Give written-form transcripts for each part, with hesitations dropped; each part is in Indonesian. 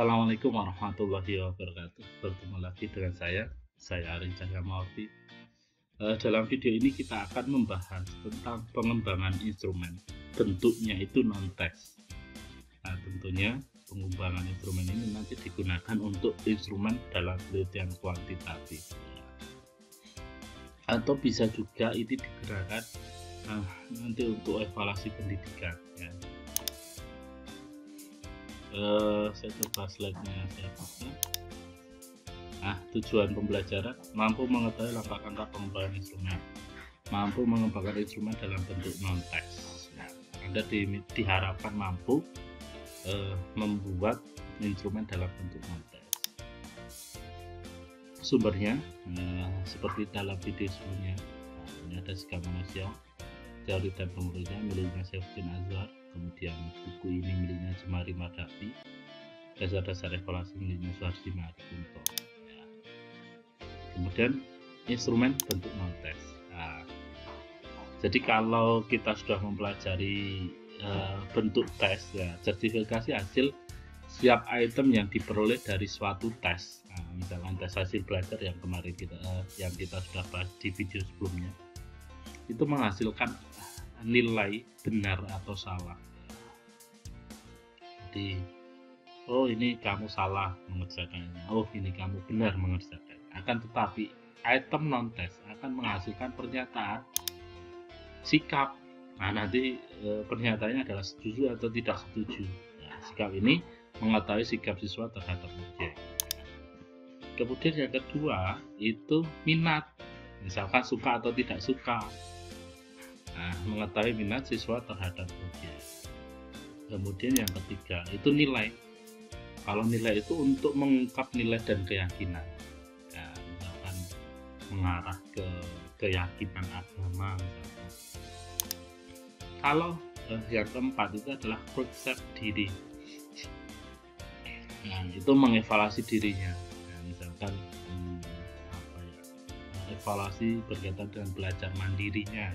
Assalamualaikum warahmatullahi wabarakatuh. Bertemu lagi dengan saya Ari Cahyamawati. Dalam video ini kita akan membahas tentang pengembangan instrumen. Bentuknya itu non-test. Nah, tentunya pengembangan instrumen ini nanti digunakan untuk instrumen dalam penelitian kuantitatif. Atau bisa juga ini digunakan nanti untuk evaluasi pendidikan. Ya. Saya coba slide-nya saya buka. Tujuan pembelajaran mampu mengetahui langkah-langkah pengembangan instrumen, mampu mengembangkan instrumen dalam bentuk non-teks. Anda diharapkan mampu membuat instrumen dalam bentuk non-teks. Sumbernya seperti dalam video sebelumnya. Ini ada Sikap Manusia, Teori dan Pengurusnya miliknya Syafruddin Azhar. Kemudian buku ini miliknya Jemari Madafi, Dasar-dasar evaluasi miliknya Suhardi Markunto. Ya. Kemudian instrumen bentuk non-test. Jadi kalau kita sudah mempelajari bentuk tes, ya, sertifikasi hasil setiap item yang diperoleh dari suatu tes. Misalkan tes hasil belajar yang kemarin kita sudah bahas di video sebelumnya, itu menghasilkan nilai benar atau salah. Jadi, oh ini kamu salah mengerjakannya, oh ini kamu benar mengerjakannya. Akan tetapi item non-test akan menghasilkan pernyataan sikap. Nanti pernyataannya adalah setuju atau tidak setuju. Sikap ini mengetahui sikap siswa terhadap objek. Kemudian yang kedua itu minat, misalkan suka atau tidak suka. Mengetahui minat siswa terhadap objek. Kemudian yang ketiga itu nilai. Kalau nilai itu untuk mengungkap nilai dan keyakinan, misalkan mengarah ke keyakinan agama misalkan. Kalau yang keempat itu adalah konsep diri. Itu mengevaluasi dirinya. Misalkan evaluasi berkaitan dengan belajar mandirinya.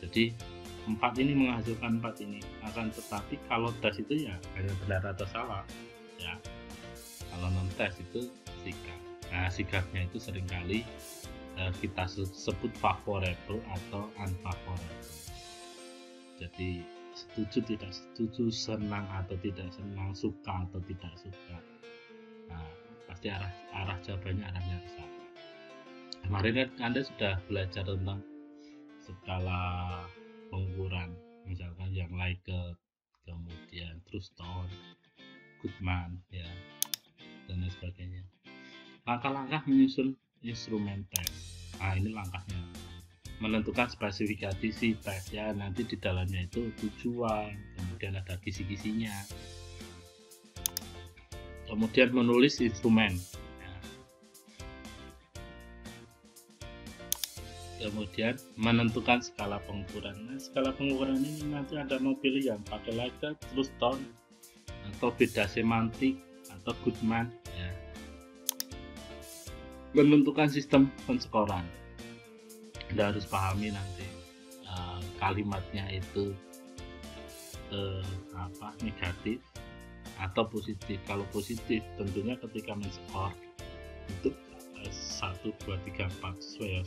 Jadi 4 ini menghasilkan 4 ini. Akan tetapi kalau tes itu ya hanya benar atau salah. Ya. Kalau non tes itu sikap. Sikapnya itu seringkali kita sebut favorable atau unfavorable. Jadi setuju tidak setuju, senang atau tidak senang, suka atau tidak suka. Pasti arah jawabannya arahnya ke sana. Kemarin kan Anda sudah belajar tentang skala pengukuran, misalkan yang Likert, kemudian Truston, Goodman, ya, dan lain sebagainya. Langkah-langkah menyusun instrumen tes. Ini langkahnya. Menentukan spesifikasi si tes, ya, nanti di dalamnya itu tujuan, kemudian ada kisi-kisinya. Kemudian menulis instrumen. Kemudian menentukan skala pengukuran. Skala pengukuran ini nanti Anda mau pilih yang pakai Likert, Truston, atau beda semantik, atau Goodman. Ya. Menentukan sistem penskoran. Anda harus pahami nanti kalimatnya itu negatif atau positif. Kalau positif tentunya ketika men-skor itu 1, 2, 3, 4 sesuai.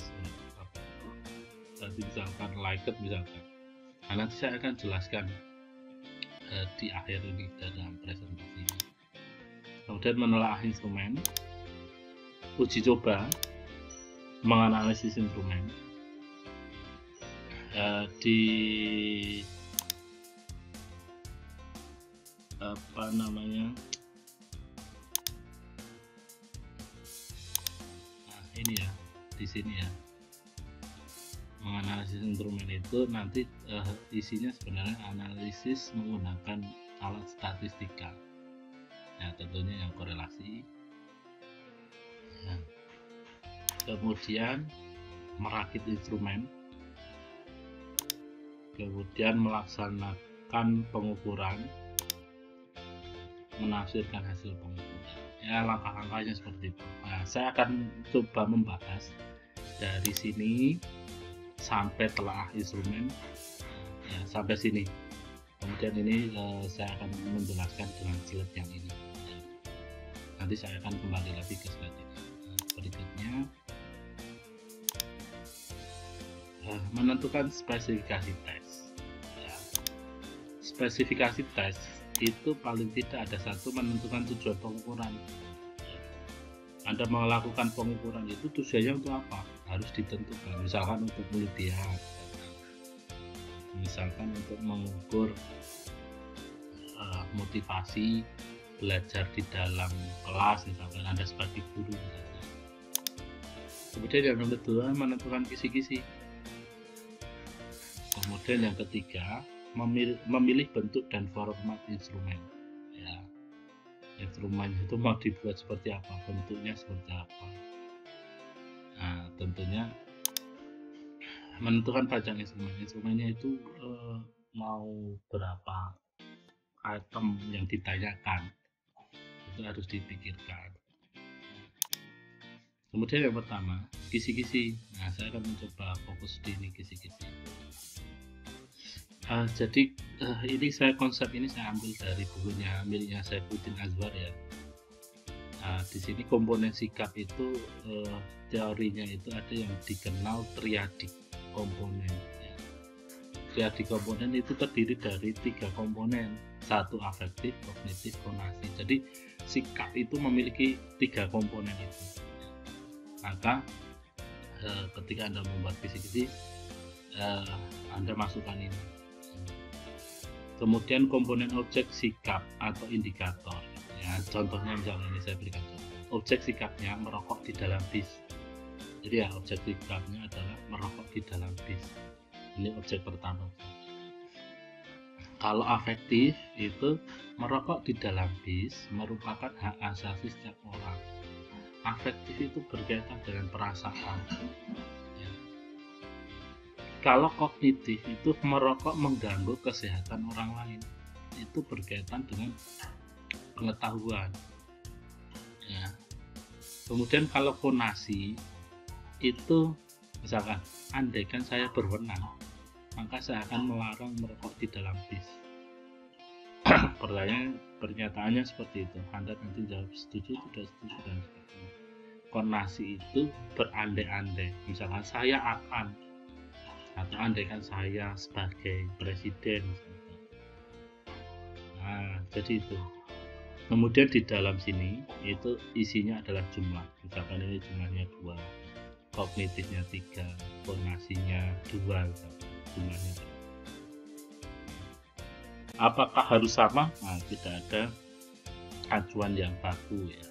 Nanti misalkan Likert misalkan. Nanti saya akan jelaskan di akhir ini dalam presentasi ini. Kemudian menelaah instrumen, uji coba, menganalisis instrumen. Ini ya, di sini ya. Menganalisis instrumen itu nanti isinya sebenarnya analisis menggunakan alat statistikal. Ya, tentunya yang korelasi. Ya. Kemudian merakit instrumen. Kemudian melaksanakan pengukuran, menafsirkan hasil pengukuran. Ya, langkah-langkahnya seperti itu. Saya akan coba membahas dari sini sampai telaah instrumen, ya, sampai sini. Kemudian ini saya akan menjelaskan dengan slide yang ini. Nanti saya akan kembali lagi ke slide ini. Berikutnya menentukan spesifikasi tes. Ya. Spesifikasi tes itu paling tidak ada satu, menentukan tujuan pengukuran. Anda melakukan pengukuran itu tujuannya untuk apa? Harus ditentukan. Misalkan untuk penelitian, misalkan untuk mengukur motivasi belajar di dalam kelas, misalkan Anda sebagai guru misalkan. Kemudian yang kedua, menentukan kisi-kisi. Kemudian yang ketiga, memilih bentuk dan format instrumen. Ya, instrumen itu mau dibuat seperti apa, bentuknya seperti apa. Nah, tentunya menentukan panjang instrumennya itu mau berapa item yang ditanyakan, itu harus dipikirkan. Kemudian yang pertama, kisi-kisi. Nah, saya akan mencoba fokus di ini, kisi-kisi. Jadi ini konsep ini saya ambil dari bukunya miliknya Saifuddin Azwar ya. Di sini komponen sikap itu teorinya itu ada yang dikenal triadik komponen. Ya. Triadik komponen itu terdiri dari 3 komponen, 1 afektif, kognitif, konasi. Jadi sikap itu memiliki 3 komponen itu. Maka ketika Anda membuat kisi-kisi, Anda masukkan ini. Kemudian komponen objek sikap atau indikator. Ya, contohnya misalnya ini saya berikan contoh. Objek sikapnya merokok di dalam bis. Jadi ya, objek sikapnya adalah merokok di dalam bis. Ini objek pertama. Kalau afektif itu merokok di dalam bis merupakan hak asasi setiap orang. Afektif itu berkaitan dengan perasaan. Ya. Kalau kognitif itu merokok mengganggu kesehatan orang lain, itu berkaitan dengan pengetahuan. Ya. Kemudian kalau konasi itu misalkan, andaikan saya berwenang, maka saya akan melarang merokok di dalam bis. Pernyataannya seperti itu. Anda nanti jawab setuju, tidak setuju, dan sebagainya. Konasi itu berandai-andai. Misalkan saya akan, atau andaikan saya sebagai presiden. Nah, jadi itu. Kemudian di dalam sini itu isinya adalah jumlah. Misalkan ini jumlahnya 2, kognitifnya 3, konasinya 2, jumlahnya 2. Apakah harus sama? Nah, tidak ada acuan yang baku ya.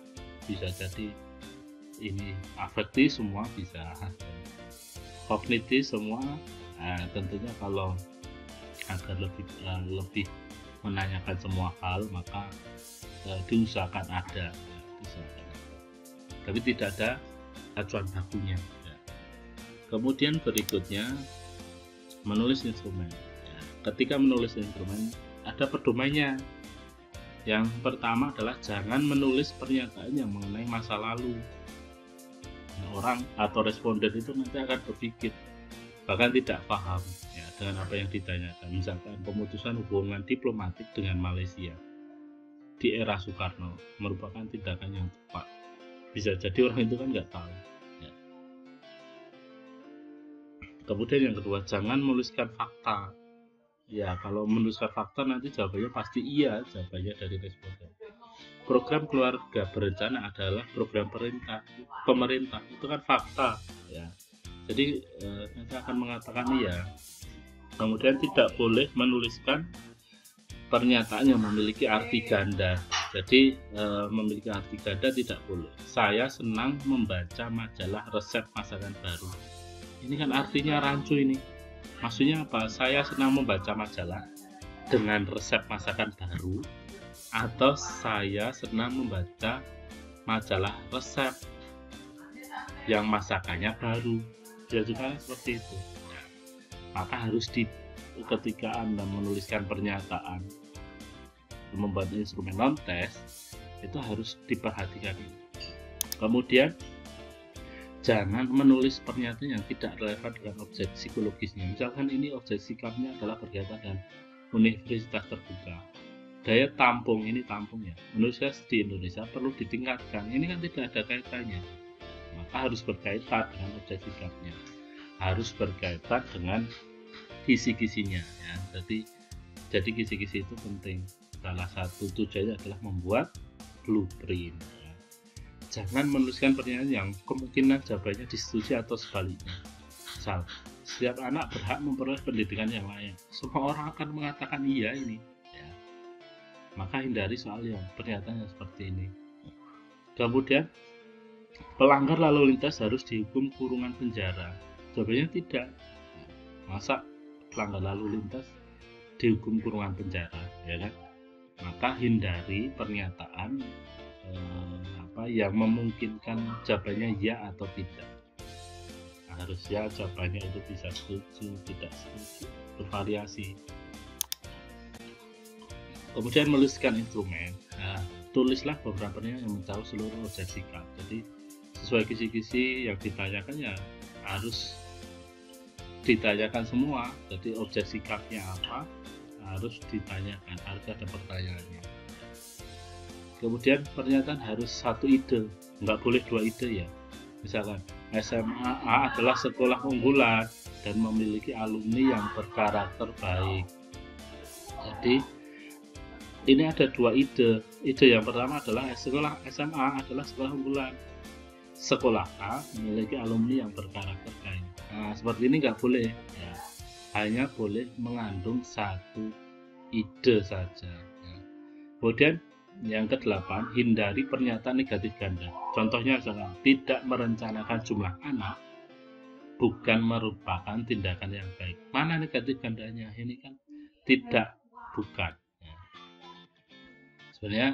Bisa jadi ini afektif semua bisa, kognitif semua. Nah, tentunya kalau agar lebih menanyakan semua hal, maka diusahakan ada, tapi tidak ada acuan bakunya ya. Kemudian berikutnya menulis instrumen ya. Ketika menulis instrumen ada pedomannya. Yang pertama adalah jangan menulis pernyataan yang mengenai masa lalu. Orang atau responden itu nanti akan berpikir, bahkan tidak paham ya, dengan apa yang ditanyakan. Misalkan pemutusan hubungan diplomatik dengan Malaysia di era Soekarno merupakan tindakan yang tepat. Bisa jadi orang itu kan nggak tahu ya. Kemudian yang kedua, jangan menuliskan fakta. Ya, kalau menuliskan fakta nanti jawabannya pasti iya, jawabannya dari responden. Program keluarga berencana adalah program pemerintah, itu kan fakta ya. Jadi nanti akan mengatakan iya. Kemudian tidak boleh menuliskan pernyataan yang memiliki arti ganda. Jadi memiliki arti ganda tidak boleh. Saya senang membaca majalah resep masakan baru. Ini kan artinya rancu ini. Maksudnya apa? Saya senang membaca majalah dengan resep masakan baru, atau saya senang membaca majalah resep yang masakannya baru. Ya juga seperti itu. Maka harus ketika Anda menuliskan pernyataan membuat instrumen non-tes, itu harus diperhatikan. Kemudian jangan menulis pernyataan yang tidak relevan dengan objek psikologisnya. Misalkan ini objek sikapnya adalah berkaitan dengan universitas terbuka. Daya tampung ya. Menurut saya di Indonesia perlu ditingkatkan. Ini kan tidak ada kaitannya. Maka harus berkaitan dengan objek sikapnya. Harus berkaitan dengan kisi-kisinya ya. Jadi kisi-kisi itu penting. Salah satu tujuannya adalah membuat blueprint ya. Jangan menuliskan pernyataan yang kemungkinan jawabannya disetujui atau sebaliknya. Misal, setiap anak berhak memperoleh pendidikan yang layak. Semua orang akan mengatakan iya ini ya. Maka hindari soal yang pernyataan yang seperti ini. Kemudian, pelanggar lalu lintas harus dihukum kurungan penjara. Jawabannya tidak. Masa pelanggar lalu lintas dihukum kurungan penjara, ya kan? Maka hindari pernyataan yang memungkinkan jawabannya ya atau tidak. Harusnya jawabannya itu bisa setuju, tidak setuju, bervariasi. Kemudian menuliskan instrumen. Nah, tulislah beberapa yang mencakup seluruh objek sikap. Jadi sesuai kisi-kisi yang ditanyakan ya harus ditanyakan semua. Jadi objek sikapnya apa harus ditanyakan, harus ada pertanyaannya. Kemudian pernyataan harus satu ide, nggak boleh dua ide ya. Misalkan SMA A adalah sekolah unggulan dan memiliki alumni yang berkarakter baik. Jadi ini ada dua ide. Ide yang pertama adalah sekolah SMA adalah sekolah unggulan. Sekolah A memiliki alumni yang berkarakter baik. Nah, seperti ini nggak boleh ya. Hanya boleh mengandung satu ide saja ya. Kemudian yang ke-8, hindari pernyataan negatif ganda. Contohnya adalah tidak merencanakan jumlah anak bukan merupakan tindakan yang baik. Mana negatif gandanya? Ini kan tidak, bukan ya. Sebenarnya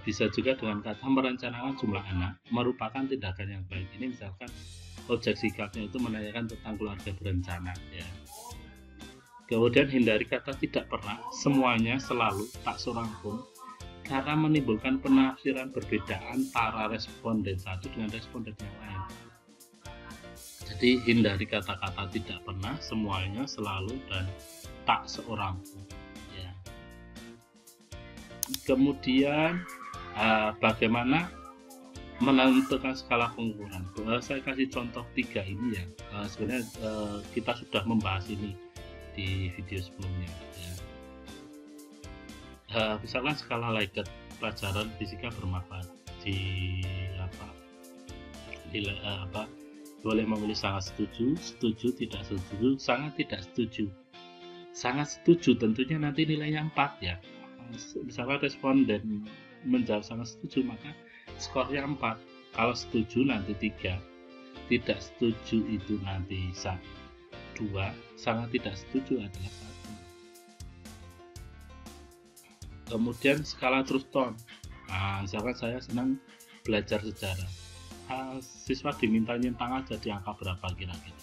bisa juga dengan kata merencanakan jumlah anak merupakan tindakan yang baik. Ini misalkan objek sikapnya itu menanyakan tentang keluarga berencana ya. Kemudian hindari kata tidak pernah, semuanya, selalu, tak seorang pun, karena menimbulkan penafsiran berbeda antara responden satu dengan responden yang lain. Jadi hindari kata-kata tidak pernah, semuanya, selalu, dan tak seorang pun ya. Kemudian bagaimana menentukan skala pengukuran. Saya kasih contoh 3 ini ya. Sebenarnya kita sudah membahas ini di video sebelumnya ya. Misalkan skala Likert, pelajaran fisika bermanfaat boleh memilih sangat setuju, setuju, tidak setuju, sangat tidak setuju. Sangat setuju tentunya nanti nilainya 4 ya. Misalkan responden menjawab sangat setuju maka skornya 4. Kalau setuju nanti 3, tidak setuju itu nanti 2, sangat tidak setuju adalah 1. Kemudian skala Truston. Nah, misalkan saya senang belajar sejarah. Siswa diminta nyentang aja di angka berapa kira-kira.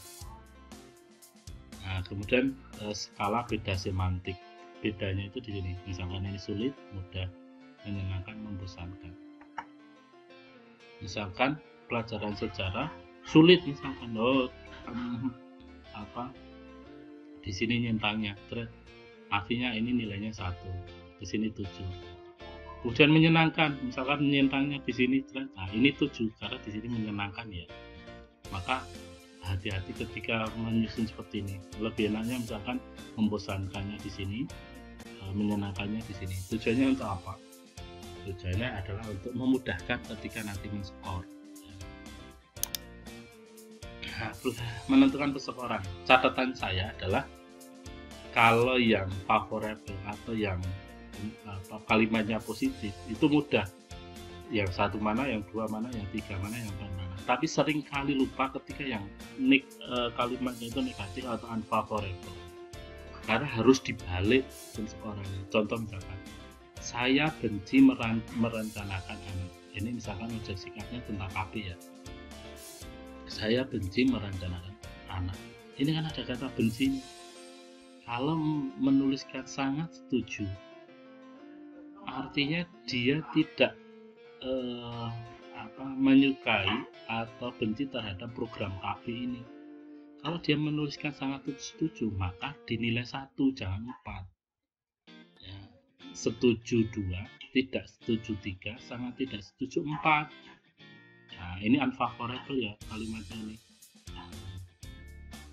Nah, kemudian skala beda semantik. Bedanya itu di sini. Misalkan ini sulit, mudah, menyenangkan, membosankan. Misalkan pelajaran sejarah sulit misalkan di sini nyentangnya, artinya ini nilainya 1. Di sini 7. Kemudian menyenangkan, misalkan menyentangnya di sini, nah ini 7 karena di sini menyenangkan ya. Maka hati-hati ketika menyusun seperti ini. Lebih enaknya misalkan membosankannya di sini, menyenangkannya di sini. Tujuannya untuk apa? Tujuannya adalah untuk memudahkan ketika nanti men-skor. Nah, menentukan persekoran. Catatan saya adalah kalau yang favorable atau yang kalimatnya positif itu mudah, yang 1 mana, yang 2 mana, yang 3 mana, yang 4 mana. Tapi sering kali lupa ketika yang kalimatnya itu negatif atau unfavorable, karena harus dibalik penskorannya. Contoh misalkan saya benci merencanakan anak, ini misalkan objek sikapnya tentang KB ya. Saya benci merencanakan anak, ini kan ada kata benci. Kalau menuliskan sangat setuju, artinya dia tidak menyukai atau benci terhadap program KB ini. Kalau dia menuliskan sangat setuju, maka dinilai 1, jangan 4. setuju 2, tidak setuju 3, sangat tidak setuju 4. Nah, ini unfavorable ya kalimatnya ini.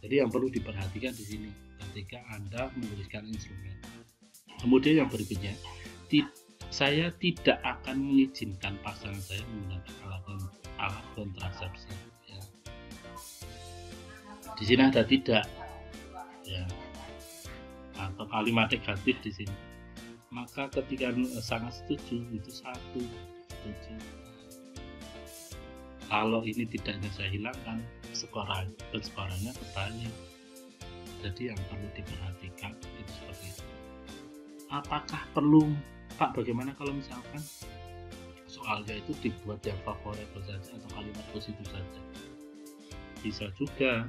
Jadi yang perlu diperhatikan di sini ketika Anda menuliskan instrumen. Kemudian yang berikutnya, saya tidak akan mengizinkan pasangan saya menggunakan alat kontrasepsi. Ya. Di sini ada tidak, ya, atau kalimat negatif di sini. Maka ketika sangat setuju itu 1 setuju. Kalau ini tidaknya saya hilangkan, skorannya kebalik. Jadi yang perlu diperhatikan itu seperti itu. Apakah perlu, Pak, bagaimana kalau misalkan soalnya itu dibuat yang favorable saja atau kalimat positif saja? Bisa juga,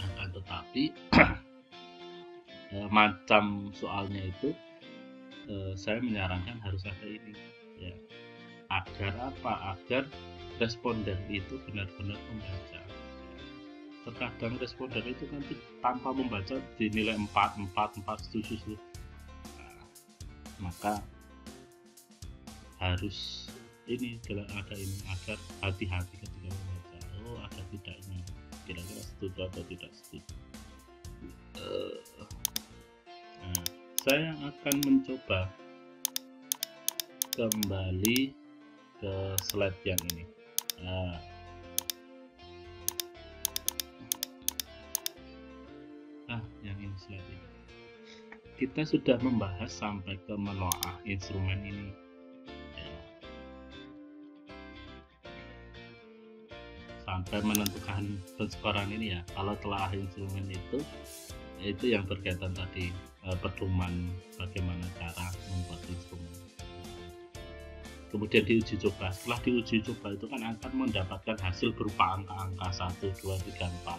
akan tetapi macam soalnya itu saya menyarankan harus ada ini, ya. Agar apa? Agar responden itu benar-benar membaca. Terkadang responden itu kan tanpa membaca dinilai 4 setuju. Nah, maka harus ini ada ini agar hati-hati ketika membaca. Oh, ada tidaknya, kira-kira setuju atau tidak setuju. Nah, saya akan mencoba kembali ke slide yang ini. Yang ini slide ini. Kita sudah membahas sampai ke menelaah instrumen ini. Ya. Sampai menentukan penskoran ini ya. Kalau telah instrumen itu yang berkaitan tadi pedoman bagaimana cara membuat instrumen. Kemudian diuji coba. Setelah diuji coba itu kan akan mendapatkan hasil berupa angka-angka 1, 2, 3, 4.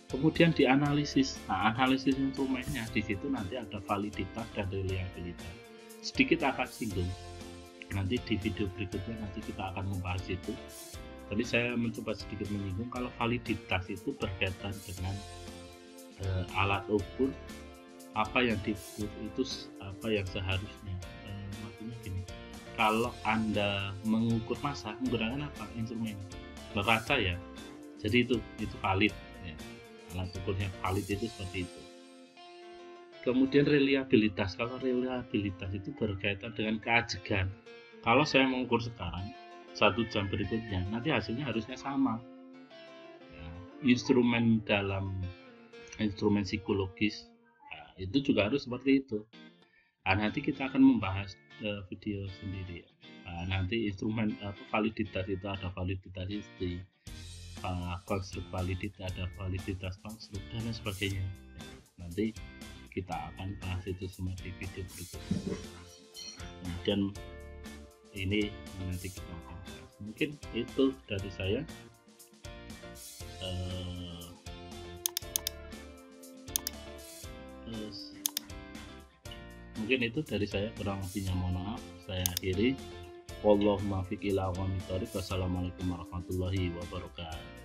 Kemudian dianalisis. Nah, analisis instrumennya di situ nanti ada validitas dan reliabilitas. Sedikit akan singgung. Nanti di video berikutnya nanti kita akan membahas itu. Tapi saya mencoba sedikit menyinggung kalau validitas itu berkaitan dengan alat ukur, apa yang diukur itu apa yang seharusnya. Maksudnya gini. Kalau Anda mengukur massa menggunakan apa? Instrumen neraca ya. Jadi itu valid ya. Alat ukurnya valid itu seperti itu. Kemudian reliabilitas. Kalau reliabilitas itu berkaitan dengan keajegan. Kalau saya mengukur sekarang 1 jam berikutnya nanti hasilnya harusnya sama ya. Instrumen dalam instrumen psikologis itu juga harus seperti itu. Nanti kita akan membahas video sendiri ya. Nanti instrumen validitas itu ada validitas isti, konstruk validitas, ada validitas konstruk dan lain sebagainya. Nanti kita akan bahas itu semua di video berikutnya. Kemudian ini nanti kita akan bahas. Mungkin itu dari saya. Mungkin itu dari saya, kurang lebihnya mohon maaf. Saya akhiri. Wallahul muwaffiq ila aqwamit thoriq. Wassalamualaikum warahmatullahi wabarakatuh.